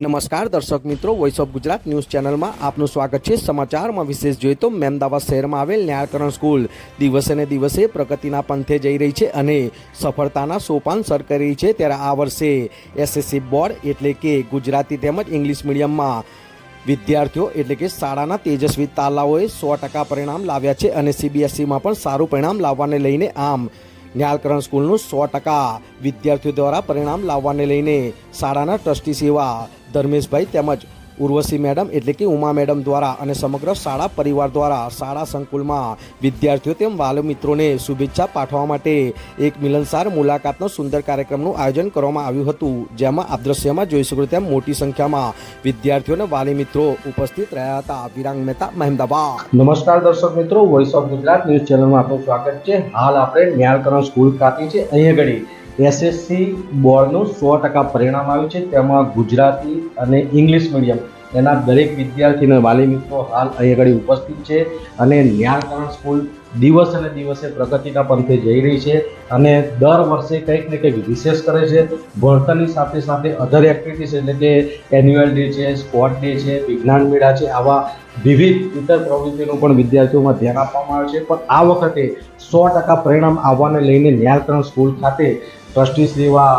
નમસ્કાર દર્શક મિત્રો, વોઇસ ઓફ ગુજરાત ન્યૂઝ ચેનલમાં આપનું સ્વાગત છે। સમાચારમાં વિશેષ જોઈએ તો મહેમદાવાદ શહેરમાં આવેલ ન્યાયકરણ સ્કૂલ દિવસે ને દિવસે પ્રગતિના પંથે જઈ રહી છે અને સફળતાના સોપાન સર કરી રહી છે। ત્યારે આ વર્ષે એસએસસી બોર્ડ એટલે કે ગુજરાતી તેમજ ઇંગ્લિશ મીડિયમમાં વિદ્યાર્થીઓ એટલે કે શાળાના તેજસ્વી તાલાઓએ 100% પરિણામ લાવ્યા છે અને સીબીએસઈમાં પણ સારું પરિણામ લાવવાને લઈને આમ ન્યાલકરણ સ્કૂલનું 100% વિદ્યાર્થીઓ દ્વારા પરિણામ લાવવાને લઈને શાળાના ટ્રસ્ટી સેવા ધર્મેશભાઈ તેમજ ઉર્વશી મેડમ એટલે કે ઉમા મેડમ દ્વારા અને સમગ્ર શાળા પરિવાર દ્વારા શાળા સંકુલમાં વિદ્યાર્થીઓ તેમ વાલી મિત્રોને શુભેચ્છા પાઠવવા માટે એક મિલનસાર મુલાકાતનો સુંદર કાર્યક્રમનું આયોજન કરવામાં આવ્યું હતું, જેમાં આપ દ્રશ્યમાં જોઈ શકો તેમ મોટી સંખ્યામાં વિદ્યાર્થીઓ અને વાલી મિત્રો ઉપસ્થિત રહ્યા હતા। વિરાંગ મહેતા, મહેમદાવાદ। નમસ્કાર દર્શક મિત્રો, વોઇસ ઓફ ગુજરાત ન્યૂઝ ચેનલમાં આપનું સ્વાગત છે। હાલ આપણે ન્યાલકરણ સ્કૂલ ખાતે છે। અહીંયા ઘડી એસએસસી બોર્ડનું 100% પરિણામ આવ્યું છે। તેમાં ગુજરાતી અને ઇંગ્લિશ મીડિયમ એના દરેક વિદ્યાર્થી અને વાલી મિત્રો હાલ અહીંયા ઘડી ઉપસ્થિત છે અને ન્યાલકરણ સ્કૂલ દિવસે ને દિવસે પ્રગતિના પંથે જઈ રહી છે અને દર વર્ષે કંઈક ને કંઈક વિશેષ કરે છે। ભણતરની સાથે સાથે અધર એક્ટિવિટીઝ એટલે કે એન્યુઅલ ડે છે, સ્પોર્ટ ડે છે, વિજ્ઞાન મેળા છે, આવા વિવિધ ઇતર પ્રવૃત્તિનું પણ વિદ્યાર્થીઓમાં ધ્યાન આપવામાં આવે છે। પણ આ વખતે 100% પરિણામ આવવાને લઈને ન્યાલકરણ સ્કૂલ ખાતે ટ્રસ્ટી શ્રી એવા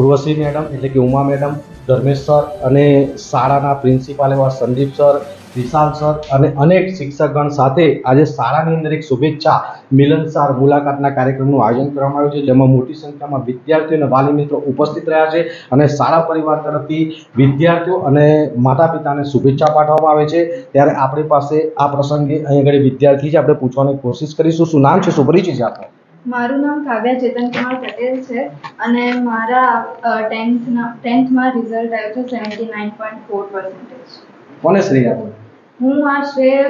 ઉર્વશી મેડમ એટલે કે ઉમા મેડમ, ધર્મેશ સર અને શાળાના પ્રિન્સિપાલ એવા સંદીપ સર, વિશાલ સર અને અનેક શિક્ષકગણ સાથે આજે શાળાની અંદર એક શુભેચ્છા મિલનસાર મુલાકાતના કાર્યક્રમનું આયોજન કરવામાં આવ્યું છે, જેમાં મોટી સંખ્યામાં વિદ્યાર્થીઓ અને વાલી મિત્રો ઉપસ્થિત રહ્યા છે અને શાળા પરિવાર તરફથી વિદ્યાર્થીઓ અને માતા પિતાને શુભેચ્છા પાઠવવામાં આવે છે। ત્યારે આપણી પાસે આ પ્રસંગે અહીં આગળ વિદ્યાર્થી છે, આપણે પૂછવાની કોશિશ કરીશું। શું નામ છે, શું પરિચય છે આપનો? મારું નામ કાવ્યા ચેતન કુમાર પટેલ છે અને મારા 10th માં રિઝલ્ટ આવ્યું છે 79.4%। કોને શ્રેય આપો? હું આ શ્રેય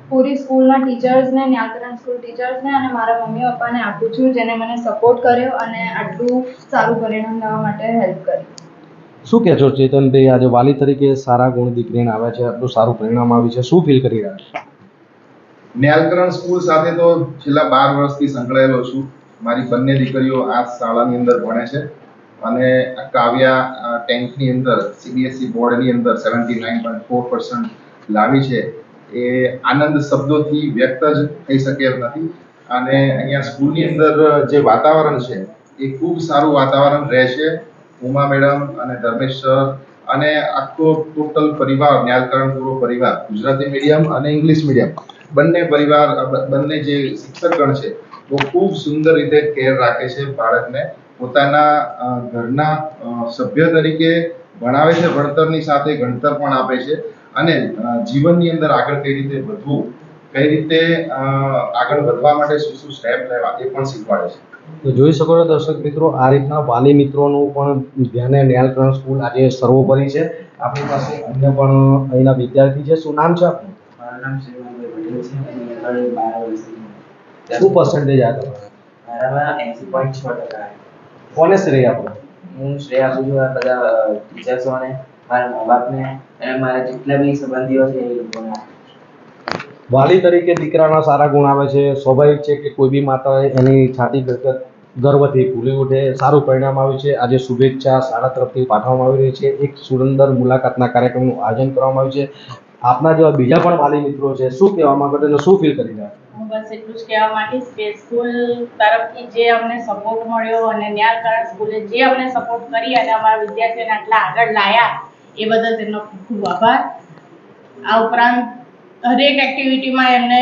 પૂરી સ્કૂલના ટીચર્સને, ન્યાલકરણ સ્કૂલ ટીચર્સને અને મારા મમ્મી પપ્પાને આપું છું, જેને મને સપોર્ટ કર્યો અને આટલું સારું પરિણામ લાવવા માટે હેલ્પ કરી। શું કહેશો ચેતનભાઈ, આજે વાલી તરીકે સારા ગુણ દીકરીને આવ્યા છે, આટલું સારું પરિણામ આવ્યું છે, શું ફીલ કરી રહ્યા છો? ન્યાલકરણ સ્કૂલ સાથે તો છેલ્લા 12 વર્ષથી સંકળાયેલો છું। મારી બંને દીકરીઓ આ શાળાની અંદર ભણે છે અને કાવ્યા 10th ની અંદર સીબીએસઈ બોર્ડની અંદર 79.4% લાવી છે। એ આનંદ શબ્દોથી વ્યક્ત જ થઈ શકે એમ નથી અને અહીંયા સ્કૂલની અંદર જે વાતાવરણ છે એ ખૂબ સારું વાતાવરણ રહેશે। ઉમા મેડમ અને ધર્મેશ સર અને આખો ટોટલ પરિવાર, ન્યાલકરણ પૂરો પરિવાર, ગુજરાતી મીડિયમ અને ઇંગ્લિશ મીડિયમ બંને પરિવાર, બંને જે શિક્ષકગણ છે वो ખૂબ સુંદર રીતે કેર રાખે છે બાળકને, પોતાના ઘરના સભ્ય તરીકે ભણાવે છે, ભણતરની સાથે ગણતર પણ આપે છે અને જીવનની અંદર આગળ કઈ રીતે વધવું, કઈ રીતે આગળ વધવા માટે શું શું સ્ટેપ લેવા એ પણ શીખવાડે છે। તો જોઈ શકો છો દર્શક મિત્રો, આ રીતના વાલી મિત્રોનું પણ ધ્યાને ન્યાલકરણ સ્કૂલ આજે સર્વોપરી છે। આપણી પાસે અન્ય પણ અહીંના વિદ્યાર્થી છે। શું નામ છે આપનું? મારું નામ શ્રીમંતભાઈ પટેલ છે અને આગળ 12 વર્ષથી શું પર્સન્ટેજ આવ્યા તમારા? મારામાં 80.6% કોને શ્રેય આપો? હું શ્રેય આપું છું આ બધા ટીચર્સોને, મારા મા બાપને અને મારા જેટલા બી સંબંધીઓ છે એ લોકોને। વાલી તરીકે દીકરાના સારા ગુણ આવે છે, સ્વાભાવિક છે કે કોઈ બી માતાએ એની છાતી ગર્વથી ફૂલી ઉઠે। સારું પરિણામ આવ્યું છે, આજે શુભેચ્છા શાળા તરફથી પાઠવવામાં આવી રહી છે। એક સુંદર મુલાકાતના કાર્યક્રમનું આયોજન કરવામાં આવ્યું છે। આપના જેવા બીજા પણ વાલી મિત્રો છે, શું કહેવા માંગો છો અને શું ફીલ કરી રહ્યા છો? હું બસ એટલું જ કહેવા માંગીશ કે સ્કૂલ તરફથી જે અમને સપોર્ટ મળ્યો અને ન્યાલકરણ સ્કૂલે જે અમને સપોર્ટ કરી અને અમારા વિદ્યાર્થીઓને આટલા આગળ લાયા એ બદલ તેમનો ખૂબ ખૂબ આભાર। આ ઉપરાંત હરેક એક્ટિવિટીમાં એમને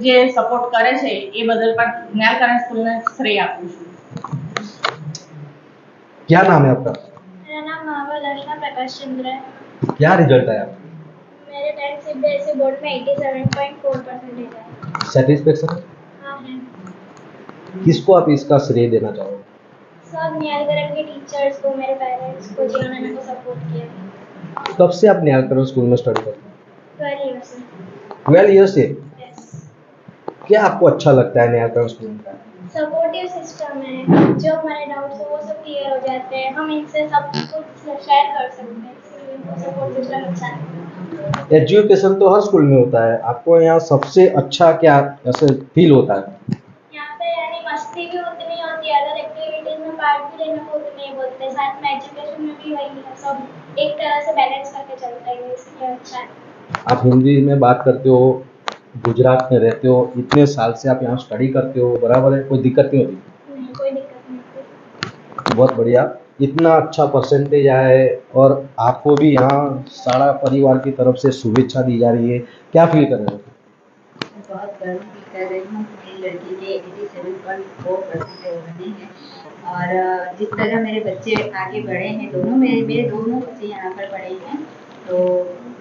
જે સપોર્ટ કરે છે એ બદલ પણ ન્યાલકરણ સ્કૂલને શ્રેય આપું છું। क्या नाम है आपका? मेरा नाम महावर दर्शना प्रकाश चंद्र है। क्या रिजल्ट आया? मेरे 10th सीबीएसई बोर्ड में 87.4% है। सेटिस्फेक्शन? हाँ है। किसको आप इसका श्रेय देना चाहोगे? सब न्यालकरण के टीचर्स को, मेरे पेरेंट्स को, जिन्होंने मेरे को सपोर्ट किया। कब से आप न्यालकरण स्कूल में स्टडी करते हैं? 12 years से। 12 ईयर से। यस। क्या आपको अच्छा लगता है न्यालकरण स्कूल में? सपोर्टिव सिस्टम है, जो हमारे डाउट्स हो वो सब क्लियर हो जाते हैं, हम इनसे सब कुछ शेयर कर सकते हैं, इसलिए इनको सपोर्ट सिस्टम अच्छा है। एजुकेशन तो हर स्कूल में होता है, आपको यहाँ सबसे अच्छा क्या ऐसे फील होता है? यहाँ पे यानी मस्ती भी उतनी होती है, अदर एक्टिविटीज में पार्ट भी लेने को उतने ही बोलते हैं, साथ में एजुकेशन में भी वही है सब। एक तरह से बैलेंस करके चलता है, इसलिए अच्छा है। आप हिंदी में बात करते हो, गुजरात में रहते हो, इतने साल से आप यहाँ स्टडी करते हो, बराबर है, कोई दिक्कत नहीं होती? नहीं, कोई दिक्कत नहीं होती। बहुत बढ़िया। इतना अच्छा परसेंटेज आया है और आपको भी यहाँ सारा परिवार की तरफ से शुभेच्छा दी जा रही है, क्या फील कर रहे हो? बहुत गर्व फील कर रही हूँ कि मेरी लड़की के 87.4% बने हैं और जिस तरह मेरे बच्चे आगे बढ़े हैं, दोनों मेरे दोनों बच्चे यहाँ पर पढ़े हैं, तो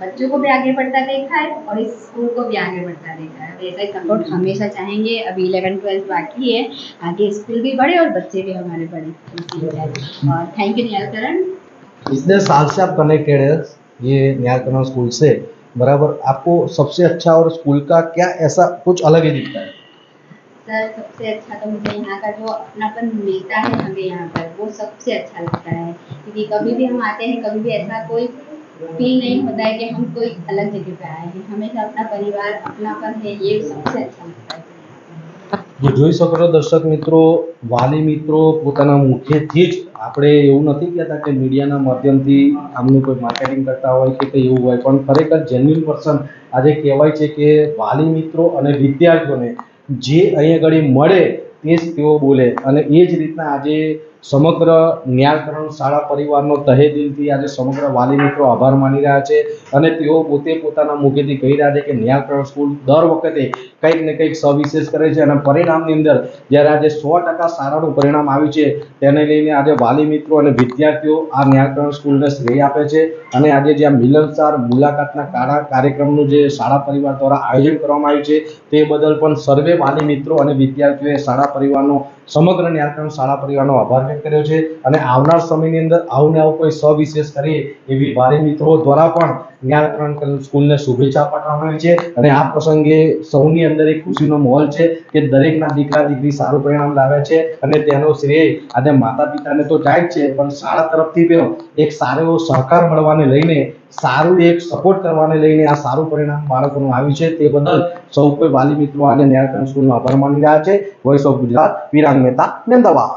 बच्चों को भी आगे बढ़ता देखा है और इस स्कूल को भी आगे बढ़ता देखा है। ऐसा ही सपोर्ट हमेशा चाहेंगे। अभी 11-12 बाकी है, आगे स्कूल भी बढ़े और बच्चे भी हमारे बढ़े। और थैंक यू निहालकरण। इतने साल से आप कनेक्टेड है ये निहालकरण स्कूल से, बराबर, आपको सबसे अच्छा और स्कूल का क्या ऐसा कुछ अलग ही दिखता है? सर, सबसे अच्छा तो मुझे यहाँ का जो अपनापन मिलता है हमें यहाँ पर, वो सबसे अच्छा लगता है। क्योंकि कभी भी हम आते हैं, कभी भी ऐसा कोई फील नहीं होता है कि हम कोई अलग जगह पे आए हैं। हमेशा अपना परिवार, अपनापन है, ये सबसे अच्छा लगता है। જે જોઈ શકો છો દર્શક મિત્રો, વાલી મિત્રો પોતાના મુખેથી જ, આપણે એવું નથી કહેતા કે મીડિયાના માધ્યમથી આમનું કોઈ માર્કેટિંગ કરતા હોય કે કંઈ એવું હોય, પણ ખરેખર જેન્યુઇન પર્સન આજે કહેવાય છે કે વાલી મિત્રો અને વિદ્યાર્થીઓને જે અહીંયા આગળ મળે તે જ તેઓ બોલે, અને એ જ રીતના આજે સમગ્ર નિહાલકરણ શાળા પરિવારનો તહે દિલથી આજે સમગ્ર વાલી મિત્રો આભાર માની રહ્યા છે અને તેઓ પોતે પોતાના મુખેથી કહી રહ્યા છે કે નિહાલકરણ સ્કૂલ દર વખતે કંઈક ને કંઈક સવિશેષ કરે છે અને પરિણામની અંદર જ્યારે આજે 100% સારાનું પરિણામ આવ્યું છે તેને લઈને આજે વાલી મિત્રો અને વિદ્યાર્થીઓ આ નિહાલકરણ સ્કૂલને શ્રેય આપે છે અને આજે જે આ મિલનસાર મુલાકાતના કાર્યક્રમનું જે શાળા પરિવાર દ્વારા આયોજન કરવામાં આવ્યું છે તે બદલ પણ સર્વે વાલી મિત્રો અને વિદ્યાર્થીઓએ શાળા પરિવારનો, સમગ્ર નિહાલકરણ શાળા પરિવારનો આભાર વ્યક્ત કર્યો છે અને આવનાર સમયની અંદર આવું ને આવું કોઈ સવિશેષ કરીએ એવી વાલી મિત્રો દ્વારા પણ નિહાલકરણ સ્કૂલને શુભેચ્છા પાઠવવામાં આવી છે અને આ પ્રસંગે સૌની અંદર એક ખુશીનો માહોલ છે કે દરેકના દીકરા દીકરી સારું પરિણામ લાવે છે અને તેનો શ્રેય આજે માતા પિતાને તો જાય જ છે, પણ શાળા તરફથી પણ એક સારો એવો સહકાર મળવાને લઈને, સારું એક સપોર્ટ કરવાને લઈને આ સારું પરિણામ બાળકોનું આવ્યું છે, તે બદલ સૌ કોઈ વાલી મિત્રો આજે નિહાલકરણ સ્કૂલનો આભાર માની રહ્યા છે। Voice of Gujarat, Virang Mehta, Ahmedabad.